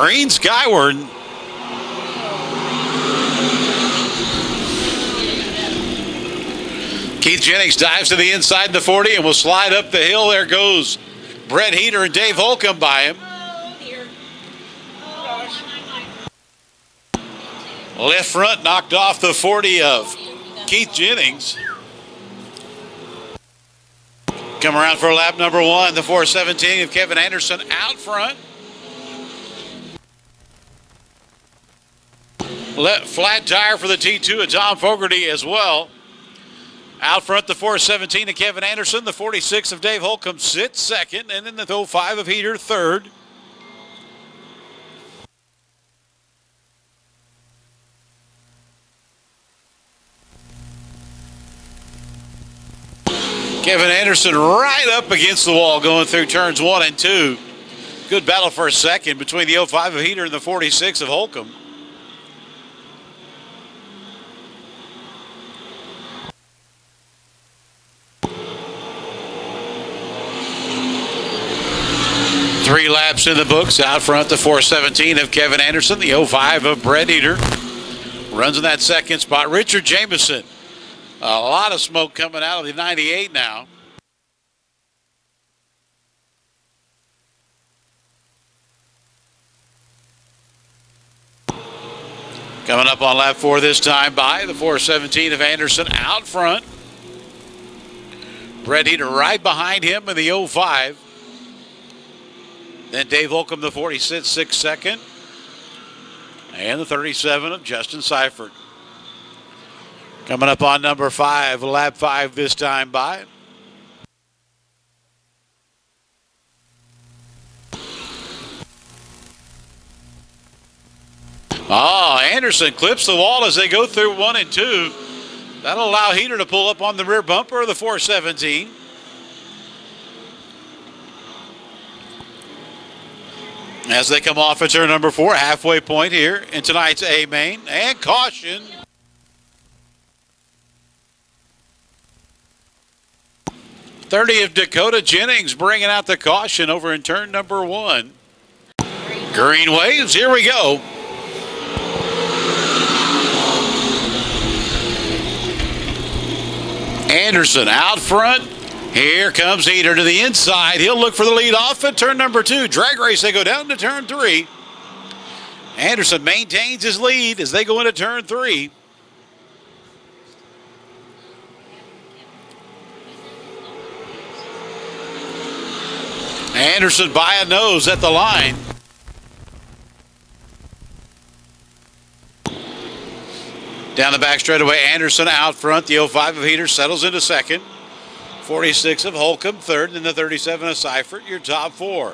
green skyward. Keith Jennings dives to the inside in the 40 and will slide up the hill. There goes Brett Heater and Dave Holcomb by him. Left front knocked off the 40 of Keith Jennings. Come around for lap number 1, the 417 of Kevin Anderson out front. Flat tire for the T2 of Tom Fogarty as well. Out front, the 417 of Kevin Anderson, the 46 of Dave Holcomb sits second, and then the 05 of Heater third. Kevin Anderson right up against the wall going through turns 1 and 2. Good battle for a second between the 05 of Heater and the 46 of Holcomb. Three laps in the books. Out front, the 417 of Kevin Anderson, the 05 of Brett Heater. Runs in that second spot. Richard Jameson. A lot of smoke coming out of the 98 now. Coming up on lap 4 this time by the 417 of Anderson out front. Brett Heater right behind him in the 05. Then Dave Holcomb, the 46, second. And the 37 of Justin Seifert. Coming up on number 5, lap 5 this time by. Anderson clips the wall as they go through 1 and 2. That'll allow Heater to pull up on the rear bumper of the 417. As they come off at turn number 4, halfway point here in tonight's A main. And caution. .30 of Dakota Jennings bringing out the caution over in turn number 1. Green waves, here we go. Anderson out front. Here comes Heater to the inside. He'll look for the lead off at turn number 2. Drag race, they go down to turn 3. Anderson maintains his lead as they go into turn 3. Anderson by a nose at the line. Down the back straightaway, Anderson out front. The 05 of Heater settles into second. 46 of Holcomb third, and the 37 of Seifert, your top 4.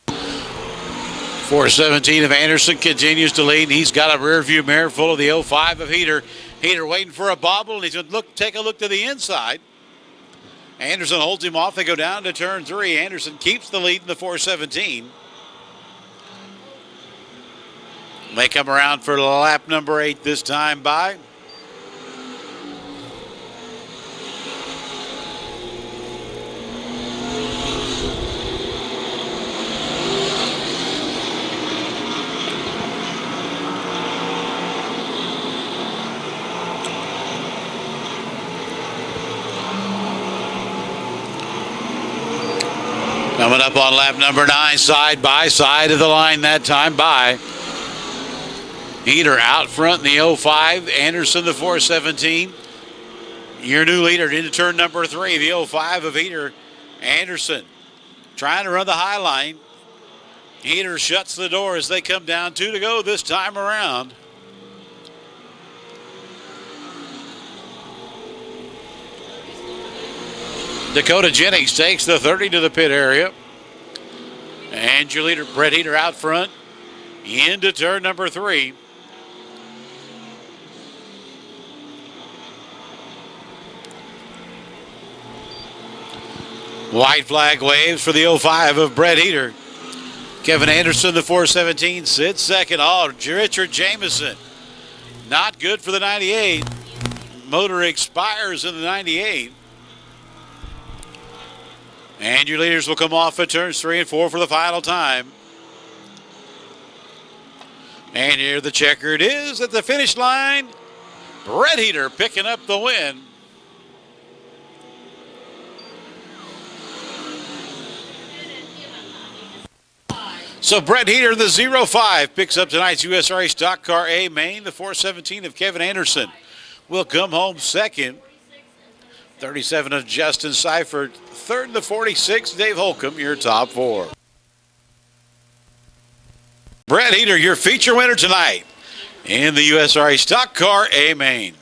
.417 of Anderson continues to lead. He's got a rear view mirror full of the 05 of Heater. Heater waiting for a bobble, and he's going to take a look to the inside. Anderson holds him off. They go down to turn 3. Anderson keeps the lead in the 417. They come around for lap number 8 this time by. Coming up on lap number 9, side by side of the line that time by. Heater out front in the 05. Anderson, the 417. Your new leader into turn number 3, the 05 of Heater. Anderson trying to run the high line. Heater shuts the door as they come down. 2 to go this time around. Dakota Jennings takes the 30 to the pit area. And your leader, Brett Heater, out front into turn number 3. White flag waves for the 05 of Brett Heater. Kevin Anderson, the 417, sits second. Richard Jameson. Not good for the 98. Motor expires in the 98. And your leaders will come off at turns 3 and 4 for the final time. And here the checkered is at the finish line. Red Heater picking up the win. So Brett Heater, the 05, picks up tonight's USRA Stock Car A main. The 417 of Kevin Anderson will come home second. 37 of Justin Seifert. Third, the 46, Dave Holcomb, your top 4. Brett Heater, your feature winner tonight in the USRA Stock Car A main.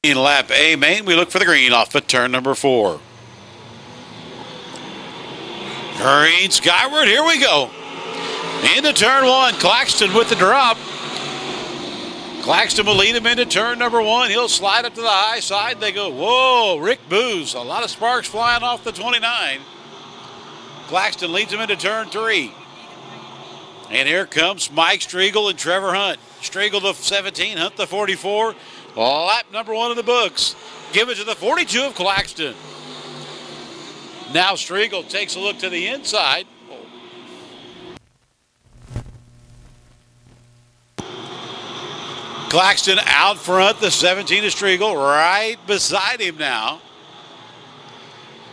In lap A main, we look for the green off of turn number 4. Green skyward, here we go. Into turn 1, Claxton with the drop. Claxton will lead him into turn number 1. He'll slide up to the high side. They go, whoa, Rick Booz. A lot of sparks flying off the 29. Claxton leads him into turn 3. And here comes Mike Striegel and Trevor Hunt. Striegel the 17, Hunt the 44. Lap number 1 in the books. Give it to the 42 of Claxton. Now Striegel takes a look to the inside. Claxton out front, the 17 of Striegel right beside him now.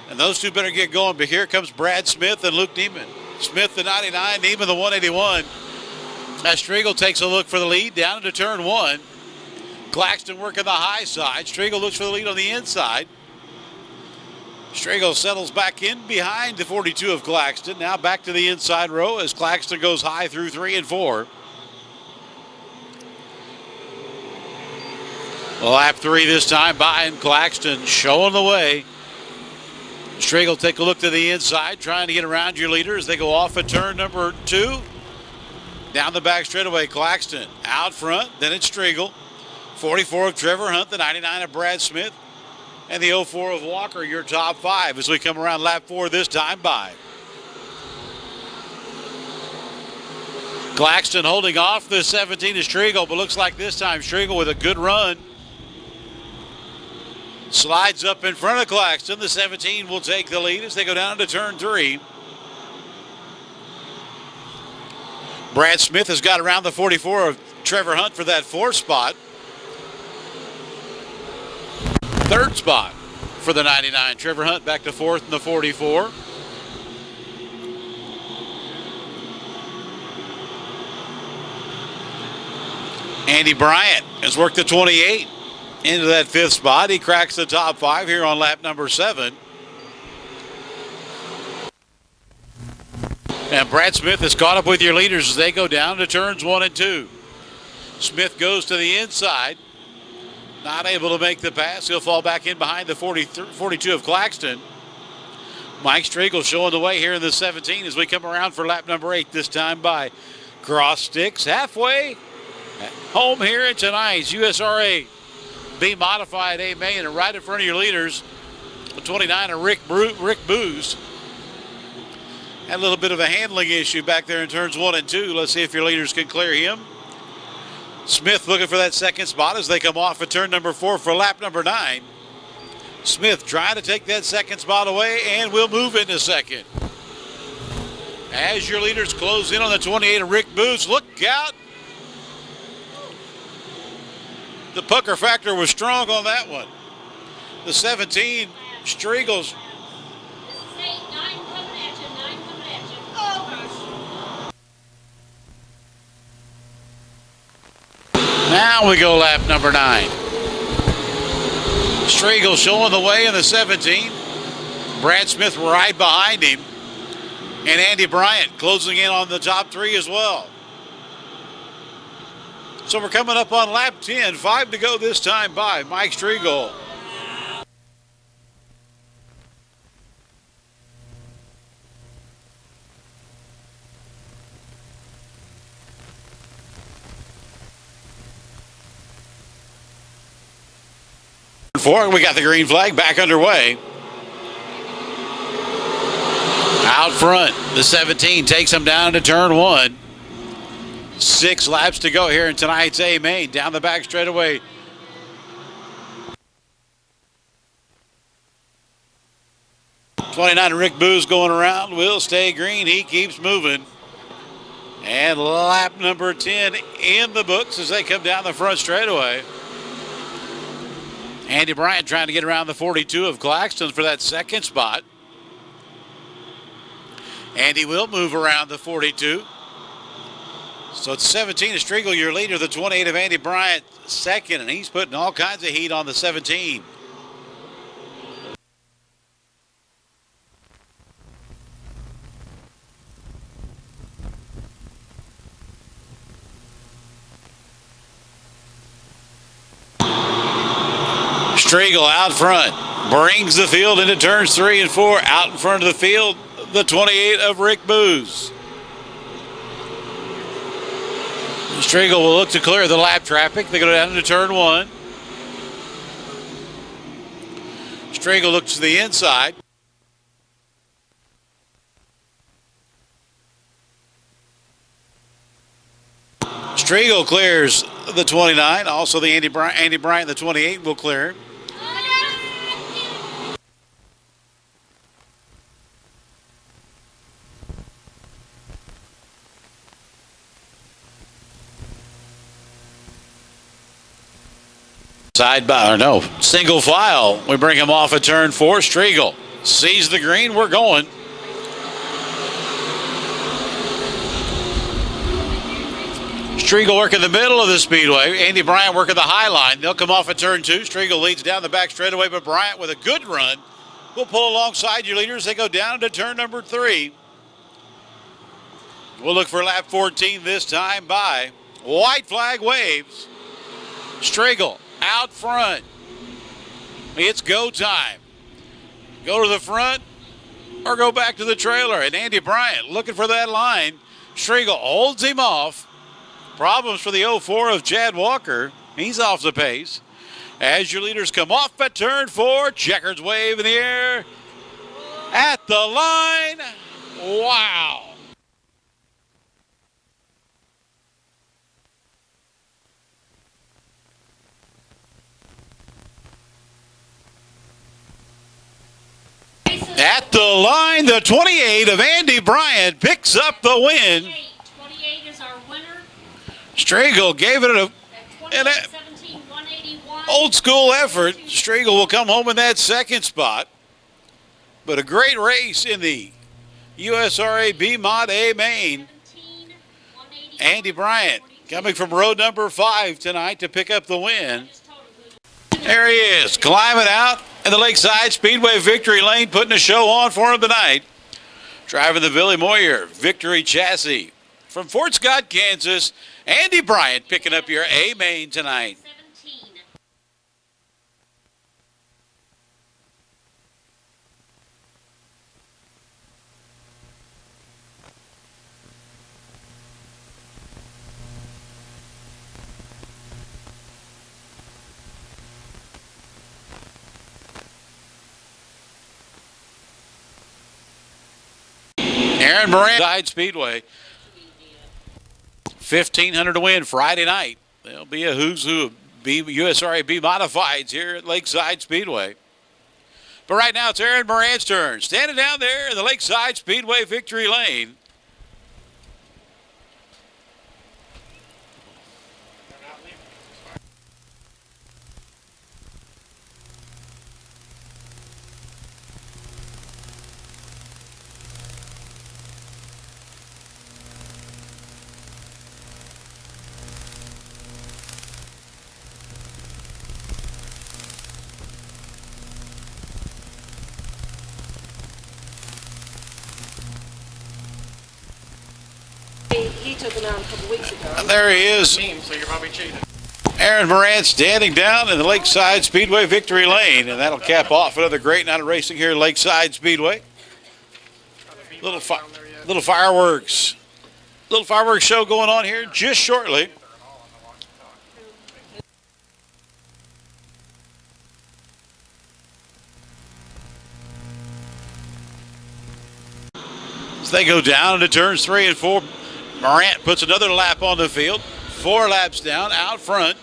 And those two better get going. But here comes Brad Smith and Luke Neiman. Smith the 99, Neiman the 181. As Striegel takes a look for the lead down into turn 1. Claxton working the high side. Striegel looks for the lead on the inside. Striegel settles back in behind the 42 of Claxton. Now back to the inside row as Claxton goes high through 3 and 4. Lap 3 this time by, and Claxton showing the way. Striegel take a look to the inside, trying to get around your leader as they go off at turn number 2. Down the back straightaway, Claxton out front, then it's Striegel. 44 of Trevor Hunt, the 99 of Brad Smith, and the 04 of Walker, your top 5 as we come around lap 4 this time by. Claxton holding off the 17 of Striegel, but looks like this time Striegel with a good run. Slides up in front of Claxton. The 17 will take the lead as they go down to turn 3. Brad Smith has got around the 44 of Trevor Hunt for that 4th spot. 3rd spot for the 99. Trevor Hunt back to 4th in the 44. Andy Bryant has worked the 28 into that 5th spot. He cracks the top 5 here on lap number 7. And Brad Smith has caught up with your leaders as they go down to turns 1 and 2. Smith goes to the inside. Not able to make the pass. He'll fall back in behind the 42 of Claxton. Mike Striegel showing the way here in the 17 as we come around for lap number 8 this time by. Cross sticks halfway home here in tonight's USRA B modified A main, and right in front of your leaders, the 29 of Rick Booz. Had a little bit of a handling issue back there in turns 1 and 2. Let's see if your leaders can clear him. Smith looking for that 2nd spot as they come off at turn number 4 for lap number 9. Smith trying to take that 2nd spot away, and will move into 2nd. As your leaders close in on the 28 of Rick Booz, look out. The pucker factor was strong on that one. The 17, Striegel's. Now we go lap number 9. Striegel showing the way in the 17. Brad Smith right behind him. And Andy Bryant closing in on the top 3 as well. So we're coming up on lap 10. 5 to go this time by Mike Striegel. We got the green flag back underway. Out front, the 17 takes him down to turn 1. 6 laps to go here in tonight's A main. Down the back straightaway. '29 Rick Booz going around. Will stay green. He keeps moving. And lap number 10 in the books as they come down the front straightaway. Andy Bryant trying to get around the 42 of Claxton for that second spot. Andy will move around the 42. So it's 17 of Striegel, your leader. The 28 of Andy Bryant, second. And he's putting all kinds of heat on the 17. Striegel out front, brings the field into turns 3 and 4. Out in front of the field, the 28 of Rick Booz. Striegel will look to clear the lap traffic. They go down into turn 1. Striegel looks to the inside. Striegel clears the 29. Also the Andy Bryant, the 28 will clear. Single file. We bring him off at turn 4. Striegel sees the green. We're going. Striegel working the middle of the speedway. Andy Bryant working the high line. They'll come off at turn 2. Striegel leads down the back straightaway, but Bryant with a good run will pull alongside your leaders. They go down to turn number 3. We'll look for lap 14 this time by. White flag waves. Striegel out front. It's go time. Go to the front or go back to the trailer. And Andy Bryant looking for that line. Striegel holds him off. Problems for the 04 of Chad Walker. He's off the pace. As your leaders come off at turn 4, checkers wave in the air. At the line. Wow. At the line, the 28 of Andy Bryant picks up the win. 28 is our winner. Striegel gave it an old school effort. Striegel will come home in that second spot. But a great race in the USRA B Mod A main. Andy Bryant coming from row number 5 tonight to pick up the win. There he is, climbing out in the Lakeside Speedway victory lane, putting a show on for him tonight. Driving the Billy Moyer victory chassis. From Fort Scott, Kansas, Andy Bryant picking up your A main tonight. Aaron Moran, Side Speedway. 1,500 to win Friday night. There'll be a who's who of USRA B modifieds here at Lakeside Speedway. But right now it's Aaron Moran's turn. Standing down there in the Lakeside Speedway victory lane. He took him out a couple weeks ago. And there he is. So you're probably cheating. Aaron Morant standing down in the Lakeside Speedway victory lane, and that'll cap off another great night of racing here at Lakeside Speedway. Little fireworks show going on here just shortly. As they go down into turns 3 and 4, Morant puts another lap on the field. 4 laps down, out front.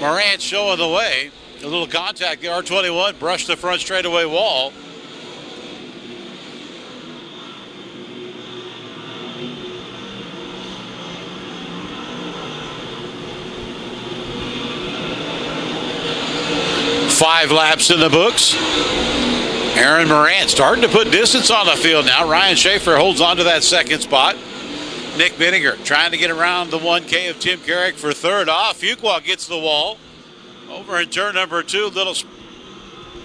Morant showing the way. A little contact. The R21 brushed the front straightaway wall. Five laps in the books. Aaron Morant starting to put distance on the field now. Ryan Schaefer holds on to that second spot. Nick Binninger trying to get around the 1K of Tim Carrick for third off. Fuqua gets the wall. Over in turn number 2, little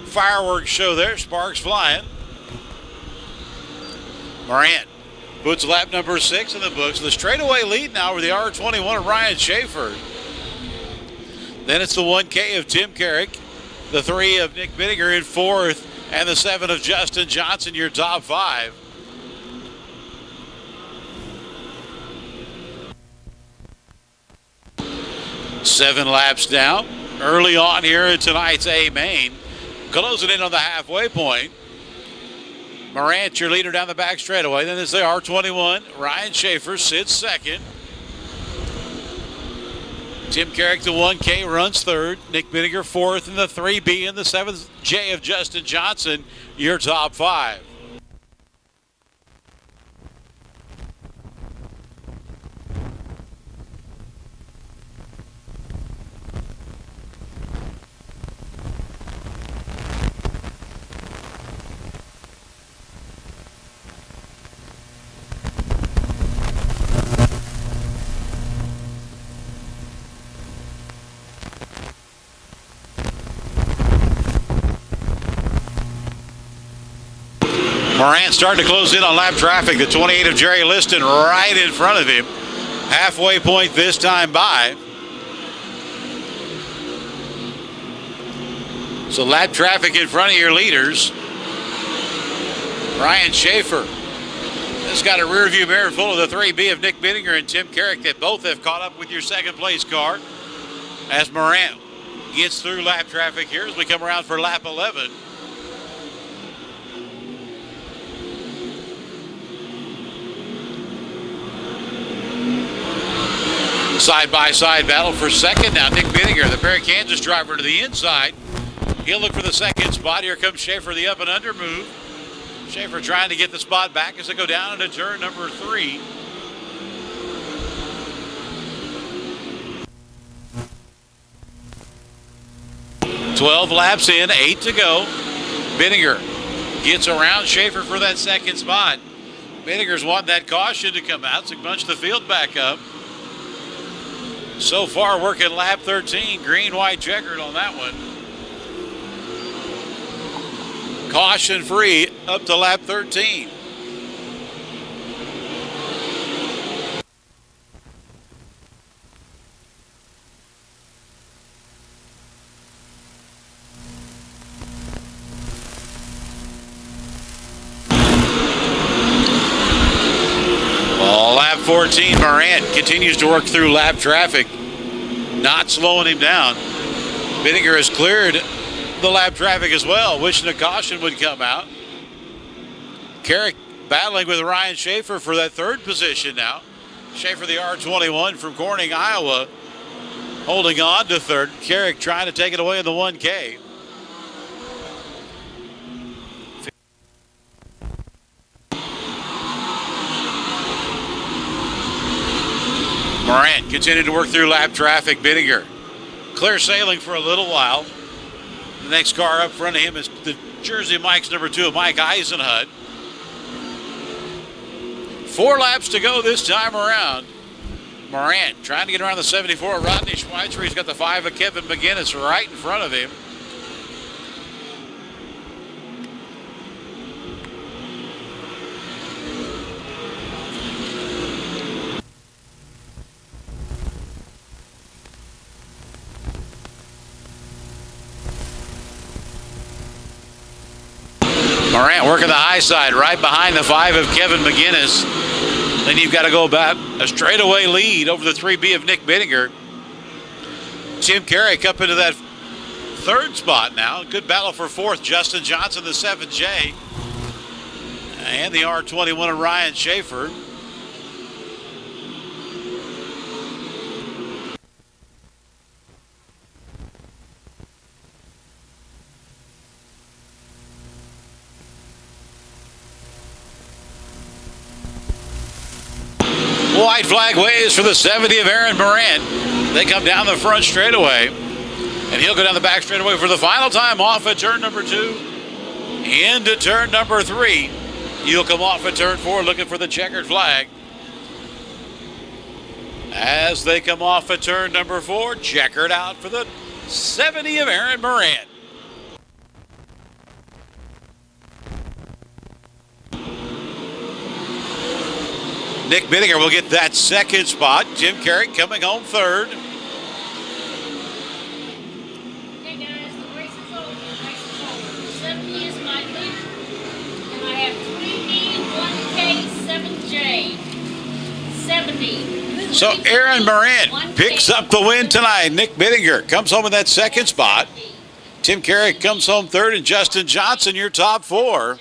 fireworks show there. Sparks flying. Morant puts lap number 6 in the books. The straightaway lead now with the R21 of Ryan Schaefer. Then it's the 1K of Tim Carrick. The 3 of Nick Binninger in fourth. And the 7 of Justin Johnson, your top 5. Seven laps down. Early on here in tonight's A main. Closing in on the halfway point. Morant, your leader down the back straightaway. Then there's the R21. Ryan Schaefer sits second. Tim Carrick, the 1K, runs third. Nick Binninger fourth, and the 3B and the 7J of Justin Johnson, your top 5. Morant starting to close in on lap traffic. The 28 of Jerry Liston right in front of him. Halfway point this time by. So lap traffic in front of your leaders. Ryan Schaefer has got a rear view mirror full of the 3B of Nick Binninger and Tim Carrick that both have caught up with your second place car. As Morant gets through lap traffic here as we come around for lap 11. Side-by-side battle for second now. Nick Binninger, the Perry, Kansas driver, to the inside. He'll look for the second spot. Here comes Schaefer, the up and under move. Schaefer trying to get the spot back as they go down into turn number 3. "12 laps in, 8 to go. Binninger gets around Schaefer for that second spot. Binninger's wanting that caution to come out, so bunch the field back up. So far, working lap 13, green, white, checkered on that one. Caution free up to lap 13. Lap 14, Morant continues to work through lap traffic, not slowing him down. Binninger has cleared the lap traffic as well, wishing a caution would come out. Carrick battling with Ryan Schaefer for that third position now. Schaefer, the R21 from Corning, Iowa, holding on to third. Carrick trying to take it away in the 1K. Morant continued to work through lap traffic. Binninger clear sailing for a little while. The next car up front of him is the Jersey Mike's number 2, Mike Eisenhut. 4 laps to go this time around. Morant trying to get around the 74 of Rodney Schweitzer. He's got the 5 of Kevin McGinnis right in front of him. Morant working the high side right behind the 5 of Kevin McGinnis. Then you've got to go about a straightaway lead over the 3B of Nick Bittinger. Jim Carrick up into that third spot now. Good battle for fourth. Justin Johnson, the 7J. And the R21 of Ryan Schaefer. White flag waves for the 70 of Aaron Morant. They come down the front straightaway. And he'll go down the back straightaway for the final time off at turn number 2. Into turn number 3. You'll come off at turn 4 looking for the checkered flag. As they come off at turn number 4, checkered out for the 70 of Aaron Morant. Nick Bittinger will get that second spot. Jim Carrick coming home third. Hey guys, the race is over. The race is over. 70 is my lead. And I have 3B, 1K, 7J. 70. So Aaron Morant picks up the win tonight. Nick Bittinger comes home in that second spot. Tim Carrick comes home third, and Justin Johnson, your top 4.